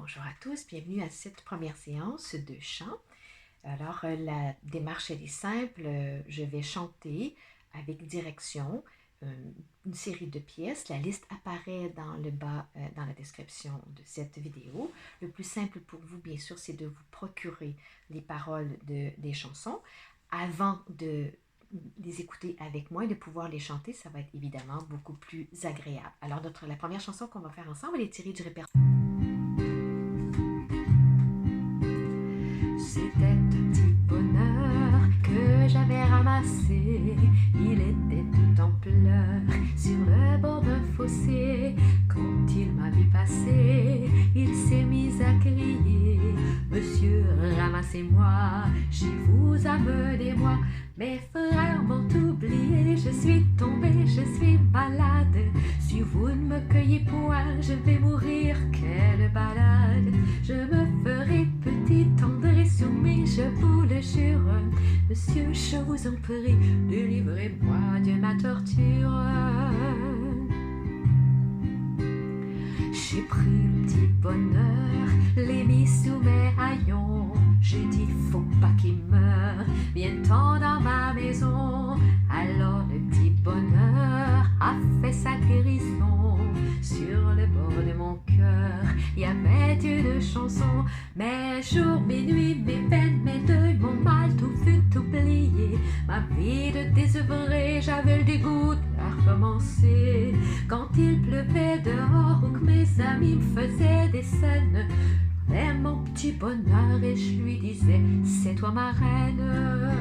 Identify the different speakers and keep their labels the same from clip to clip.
Speaker 1: Bonjour à tous, bienvenue à cette première séance de chant. Alors, la démarche elle est simple, je vais chanter avec direction une série de pièces. La liste apparaît dans le bas, dans la description de cette vidéo. Le plus simple pour vous, bien sûr, c'est de vous procurer les paroles des chansons. Avant de les écouter avec moi et de pouvoir les chanter, ça va être évidemment beaucoup plus agréable. Alors, la première chanson qu'on va faire ensemble, elle est tirée du répertoire. C'était un petit bonheur que j'avais ramassé. Il était tout en pleurs sur le bord d'un fossé. Quand il m'a vu passer, il s'est mis à crier: Monsieur, ramassez-moi, chez vous amenez-moi. Mes frères m'ont oublié, je suis tombée, je suis malade. Si vous ne me cueillez point, je vais mourir, quelle balade. Je me ferai petit, tendré sur mes, je vous le jure. Monsieur, je vous en prie, délivrez-moi de ma torture. J'ai pris le petit bonheur, l'ai mis sous mes haillons. J'ai dit, faut pas qu'il meure, viens-t'en dans ma maison. Alors le petit bonheur a fait sa guérison. Sur le bord de mon cœur, il y avait une chanson. Mes jours, mes nuits, mes peines, mes deuils, mon mal, tout fut oublié. Ma vie de désœuvrée, j'avais le dégoût de recommencer. Quand il pleuvait dehors ou que mes amis me faisaient des scènes, mais mon petit bonheur et je lui disais, c'est toi ma reine.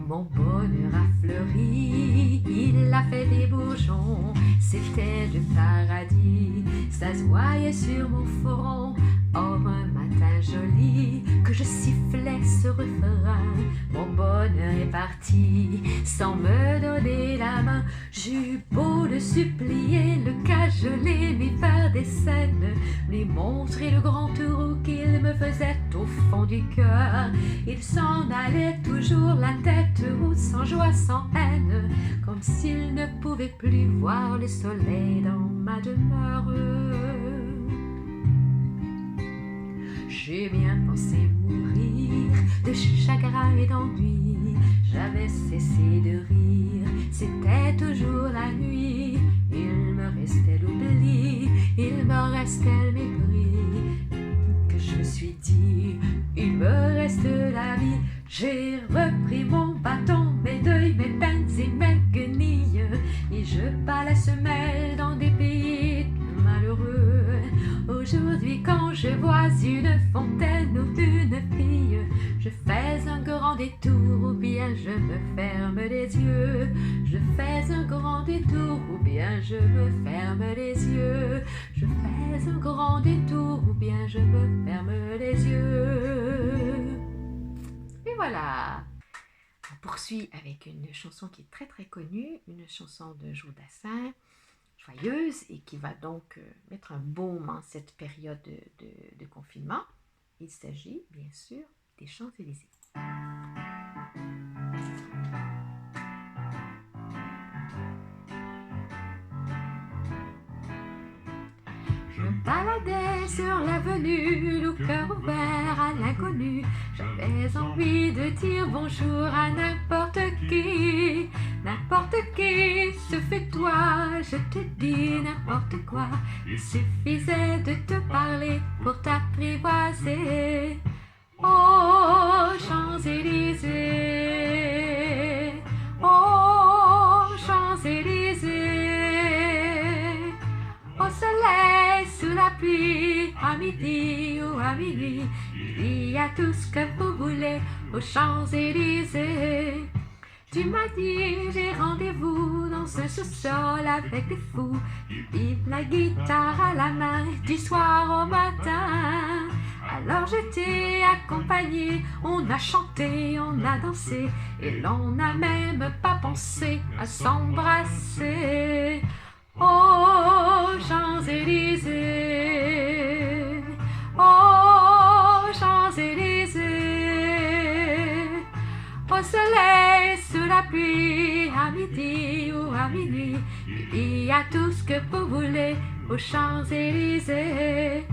Speaker 1: Mon bonheur a fleuri, il a fait des bourgeons, c'était le paradis, ça se voyait sur mon front. Or un matin joli, que je sifflais ce refrain, mon bonheur est parti, sans me donner la main. J'ai eu beau le supplier, le cajoler, lui faire des scènes, lui montrer le grand tour qu'il me faisait au fond du cœur. Il s'en allait toujours la tête haute, sans joie, sans haine, comme s'il ne pouvait plus voir le soleil dans ma demeure. J'ai bien pensé mourir de chagrin et d'ennui. J'avais cessé de rire, c'était toujours la nuit. Il me restait l'oubli, il me restait le mépris. Que je me suis dit, il me reste la vie. J'ai repris mon bâton, mes deuils, mes peines et mes guenilles, et je bats la semelle dans des pays malheureux. Aujourd'hui, quand je vois une fontaine ou une fille, je fais un grand détour ou bien je me ferme les yeux. Je fais un grand détour ou bien je me ferme les yeux. Je fais un grand détour ou bien je me ferme les yeux. Et voilà! On poursuit avec une chanson qui est très très connue, une chanson de Joe Dassin, joyeuse, et qui va donc mettre un baume en cette période de confinement. Il s'agit bien sûr des Champs-Élysées. Je me baladais sur l'avenue, le cœur ouvert à l'inconnu. J'avais envie de dire bonjour à n'importe qui. N'importe qui, ce fait toi, je te dis n'importe quoi. Il suffisait de te parler pour t'apprivoiser. Oh, Champs-Élysées, oh, Champs-Élysées. Au soleil, sous la pluie, à midi ou à minuit, il y a tout ce que vous voulez aux Champs-Élysées. Tu m'as dit, j'ai rendez-vous dans un sous-sol avec des fous. Ils vivent la guitare à la main du soir au matin. Alors je t'ai accompagné, on a chanté, on a dansé, et l'on n'a même pas pensé à s'embrasser. Oh, Champs-Élysées, oh, Champs-Élysées. Au soleil, sous la pluie, à midi ou à minuit, il y a tout ce que vous voulez aux Champs-Élysées.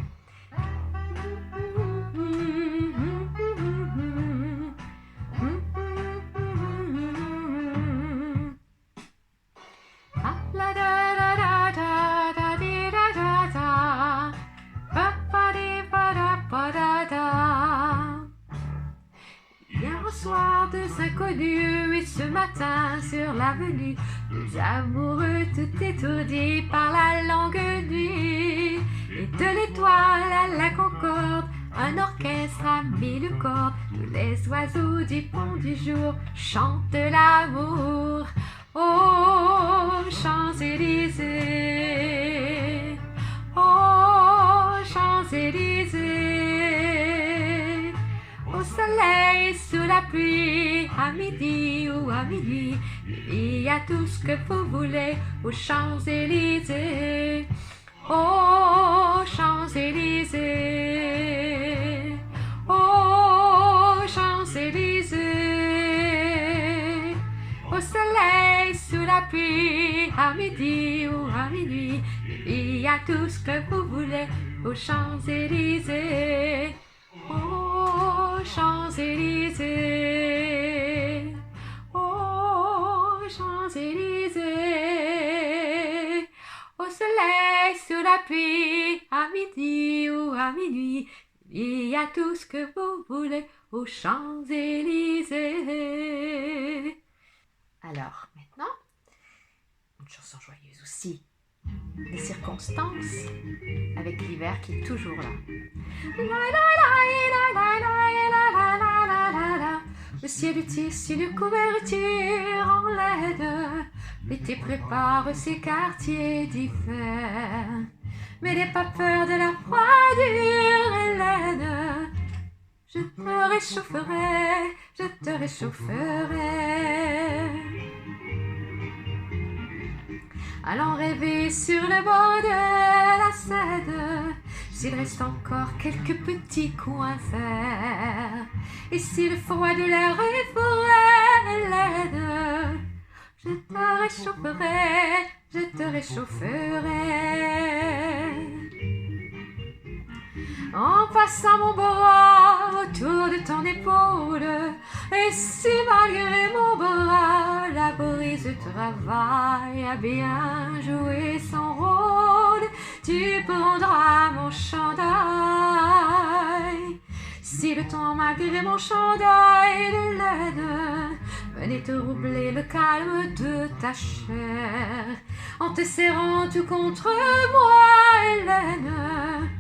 Speaker 1: Hier au soir, deux inconnus, et ce matin sur l'avenue, deux amoureux tout étourdis par la longue nuit. Et de l'étoile à la concorde, un orchestre à mille cordes, tous les oiseaux du pont du jour chantent l'amour. Oh, Champs-Élysées, oh, Champs-Élysées, au soleil, sous la pluie, à midi ou à minuit, il y a tout ce que vous voulez aux Champs-Élysées. Oh, Champs-Élysées, oh, Champs-Élysées, au soleil, sous la pluie, à midi ou à minuit, il y a tout ce que vous voulez aux Champs-Élysées. Oh, Champs-Élysées, oh, Champs-Élysées, au soleil, sous la pluie, à midi ou à minuit, il y a tout ce que vous voulez aux Champs-Élysées. Alors, maintenant, une chanson joyeuse aussi. Les circonstances, avec l'hiver qui est toujours là. Le ciel est tissu de couverture en laine. L'été prépare ses quartiers d'hiver. Mais n'aie pas peur de la froidure, Hélène. Je te réchaufferai, je te réchaufferai. Allons rêver sur le bord de la Seine, s'il reste encore quelques petits coins verts. Et si le froid de la rue pourrait l'aide, je te réchaufferai, je te réchaufferai. En passant mon bras autour de ton épaule, et si malgré mon bras la brise travaille à bien jouer son rôle, tu prendras mon chandail. Si le temps malgré mon chandail de laine venait te roubler le calme de ta chair, en te serrant tout contre moi, Hélène,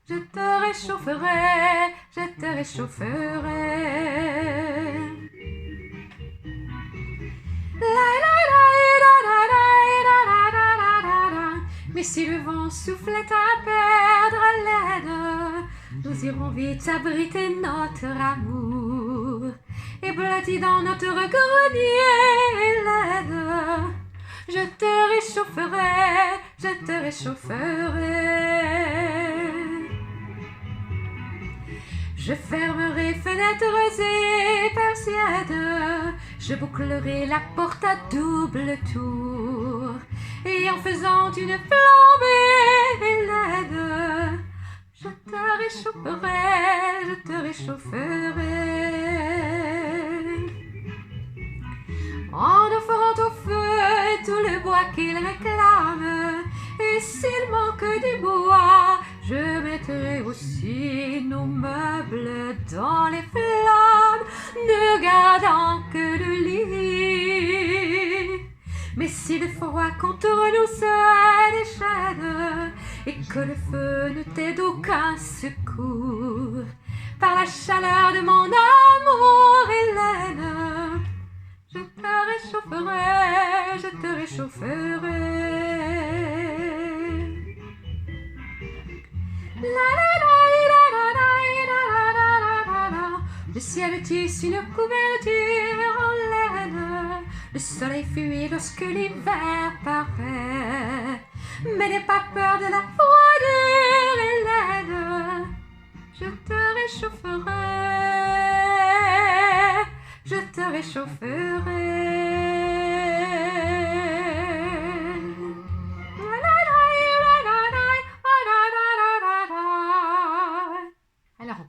Speaker 1: je te réchaufferai, je te réchaufferai. Mais si le vent soufflait à perdre haleine, nous irons vite abriter notre amour, et blotti dans notre grenier, Hélène, je te réchaufferai, je te réchaufferai. Je fermerai fenêtres et persiennes, je bouclerai la porte à double tour, et en faisant une flambée, Hélène, je te réchaufferai, je te réchaufferai. En offrant au feu tout le bois qu'il réclame, et s'il manque du bois, je mettrai aussi nos meubles dans les flammes, ne gardant que le lit. Mais si le froid contre nous se déchaîne, et que le feu ne t'aide aucun secours, par la chaleur de mon amour, Hélène, je te réchaufferai, je te réchaufferai. Le ciel tisse une couverture en laine, le soleil fuit lorsque l'hiver paraît. Mais n'aie pas peur de la froidure, Hélène, je te réchaufferai, je te réchaufferai.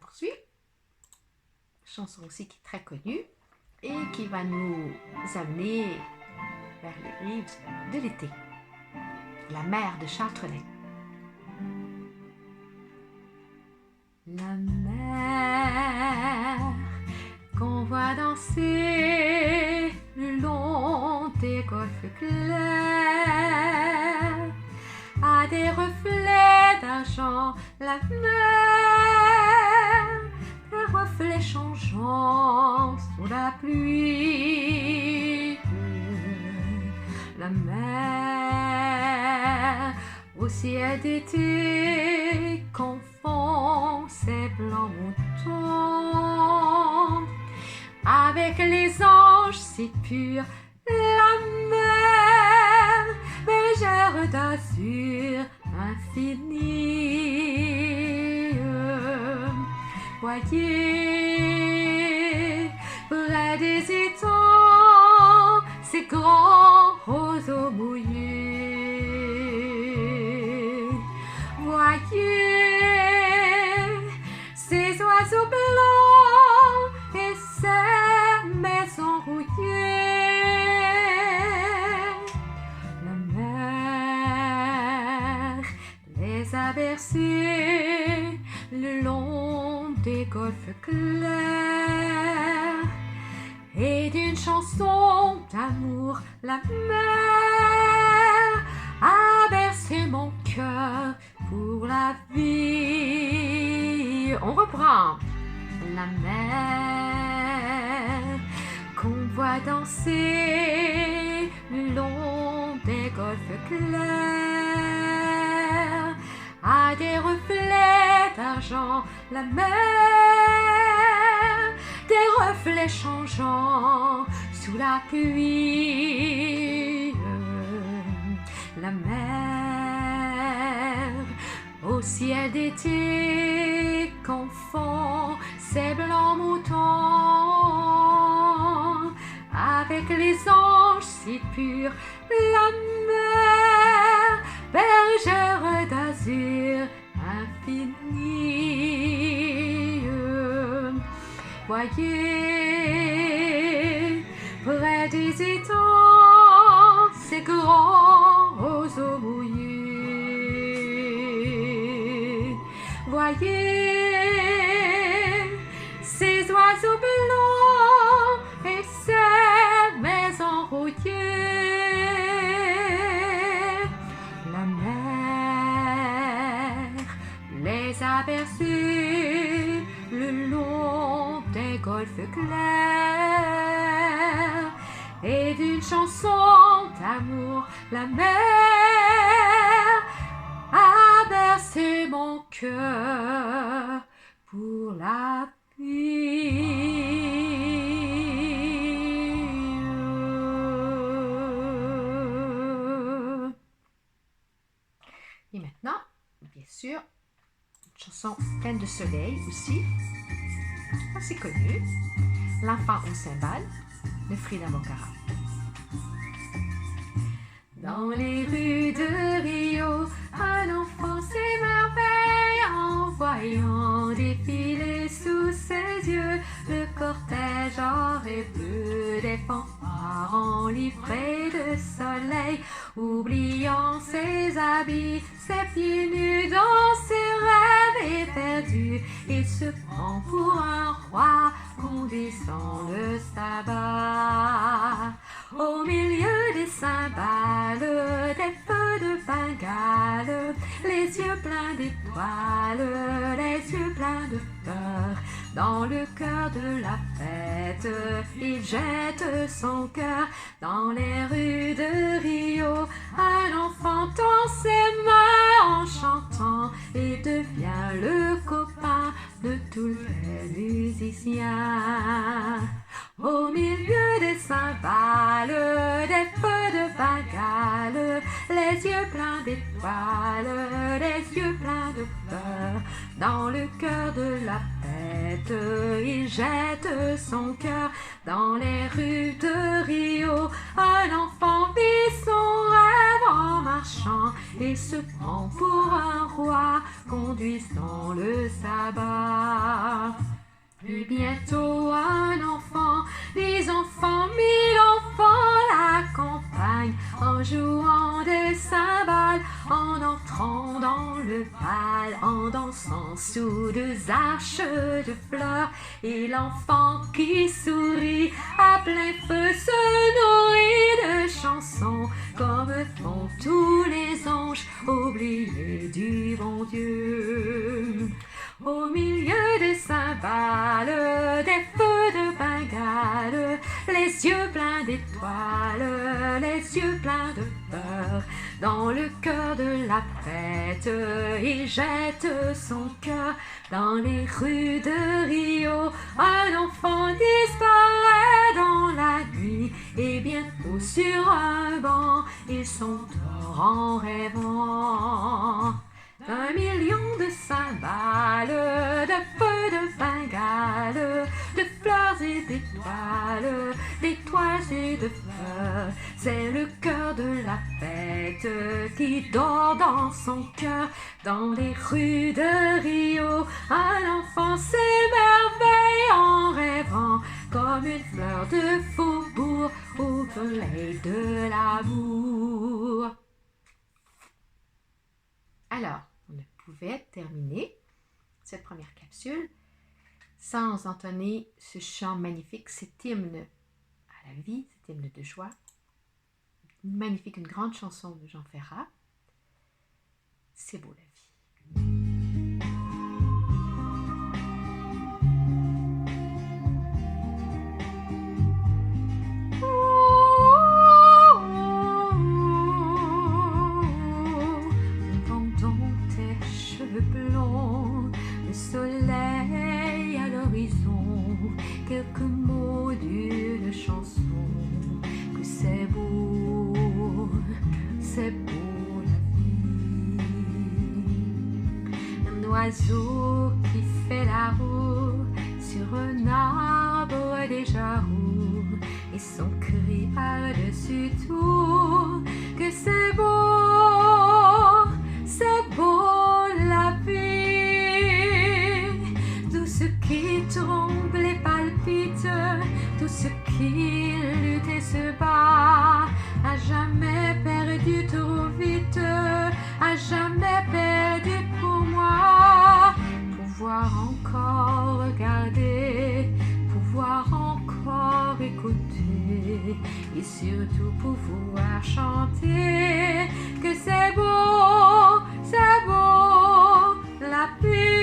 Speaker 1: poursuit. Chanson aussi qui est très connue et qui va nous amener vers les rives de l'été. La mer de Charles Trenet. La mer qu'on voit danser le long des golfes clairs a des reflets d'argent. La mer, des reflets changeants sous la pluie. La mer au ciel d'été confond ses blancs moutons avec les anges si purs. La mer, bergère d'azur infini. Voyez, près des étangs, ces grands roseaux mouillés. Voyez, ces oiseaux blancs et ces maisons rouillées. La mer les a bercés le long des golfes clairs et d'une chanson d'amour. La mer a bercé mon cœur pour la vie. On reprend. La mer qu'on voit danser le long des golfes clairs a des reflets d'argent. La mer, des reflets changeants sous la pluie. La mer au ciel d'été confond ses blancs moutons avec les anges si purs. La mer, bergère d'azur infini. Voyez, près des étangs, ces grands roseaux mouillés. Voyez, ces oiseaux blancs et ces maisons rouillées. La mer les a bercés le long des golfes clairs et d'une chanson d'amour. La mer a bercé mon cœur pour la vie. Et maintenant, bien sûr, une chanson pleine de soleil aussi, assez connue. L'enfant aux cymbales de Frida Bocara. Dans les rues de Rio, un enfant s'émerveille en voyant défiler sous ses yeux le cortège or et bleu des fanfares enivrés de soleil. Oubliant ses habits, ses pieds nus dans ses rêves éperdus, il se prend pour un roi conduisant le sabbat. Au milieu des cymbales, des feux de Bengale, les yeux pleins d'étoiles, les yeux pleins de peur. Dans le cœur de la fête, il jette son cœur. Dans les rues de Rio, un enfant tend ses mains en chantant et devient le copain de tous les musiciens. Au milieu des cymbales, des feux de Bengale, les yeux pleins d'étoiles, les yeux pleins de peur. Dans le cœur de la fête, il jette son cœur. Dans les rues de Rio, un enfant vit son rêve en marchant et se prend pour un roi, conduisant le sabbat. Puis bientôt un enfant, des enfants, 1000 enfants l'accompagnent en jouant des cymbales, en entrant dans le bal, en dansant sous 2 arches de fleurs. Et l'enfant qui sourit à plein feu se nourrit de chansons, comme font tous les anges oubliés du bon Dieu. Au milieu des cymbales, des feux de Bengale, les yeux pleins d'étoiles, les yeux pleins de peur, dans le cœur de la fête, il jette son cœur dans les rues de Rio. Un enfant disparaît dans la nuit, et bientôt sur un banc, ils s'endort en rêvant. 1 million de cymbales, de feux de Bengale, de fleurs et d'étoiles, d'étoiles et de fleurs. C'est le cœur de la fête qui dort dans son cœur, dans les rues de Rio. Un enfant s'émerveille en rêvant, comme une fleur de faubourg au soleil de l'amour. Alors, on ne pouvait terminer cette première capsule sans entonner ce chant magnifique, cet hymne à la vie, cet hymne de joie. Magnifique, une grande chanson de Jean Ferrat. C'est beau la vie. Soleil à l'horizon, quelques mots d'une chanson, que c'est beau la vie. Un oiseau qui fait la roue sur un arbre déjà roux, et son cri par-dessus tout, que c'est beau la vie. Qui tremble et palpite, tout ce qui lutte et se bat, a jamais perdu trop vite, a jamais perdu pour moi. Pouvoir encore regarder, pouvoir encore écouter, et surtout pouvoir chanter, que c'est beau la vie.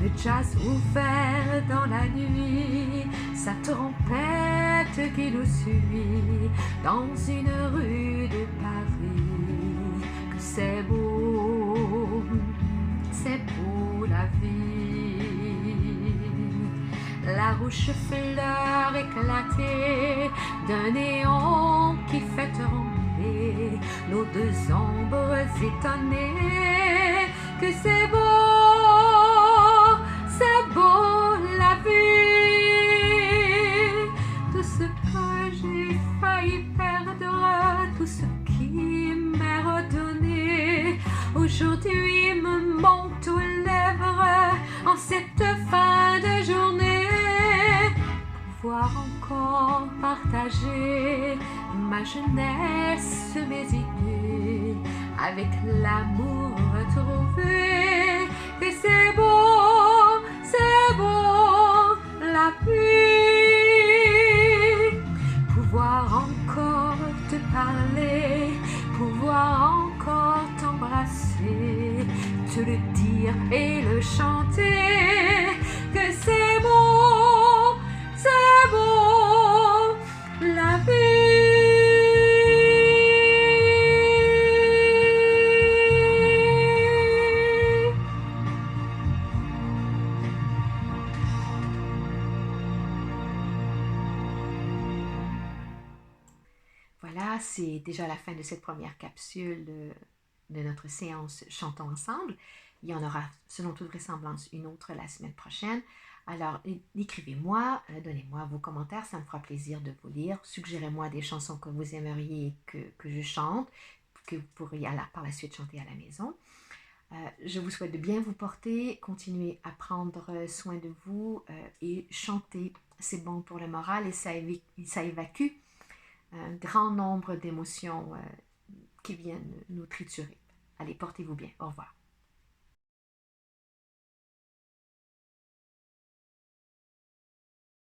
Speaker 1: Le jazz ouvert dans la nuit, sa trompette qui nous suit dans une rue de Paris. Que c'est beau la vie. La rouge fleur éclatée d'un néon qui fait trembler nos 2 ombres étonnées. Que c'est beau la vie. Tout ce que j'ai failli perdre, tout ce qui m'est redonné, aujourd'hui me monte aux lèvres en cette fin de journée. Pouvoir encore partager ma jeunesse, mes idées, avec l'amour retrouvé. Que c'est beau la vie. Pouvoir encore te parler, pouvoir encore t'embrasser, te le dire et le chanter. Que c'est beau la vie. Voilà, c'est déjà la fin de cette première capsule de notre séance Chantons ensemble. Il y en aura, selon toute vraisemblance, une autre la semaine prochaine. Alors, écrivez-moi, donnez-moi vos commentaires, ça me fera plaisir de vous lire. Suggérez-moi des chansons que vous aimeriez que je chante, que vous pourriez par la suite chanter à la maison. Je vous souhaite de bien vous porter, continuer à prendre soin de vous et chanter. C'est bon pour le moral et ça évacue un grand nombre d'émotions qui viennent nous triturer. Allez, portez-vous bien. Au revoir.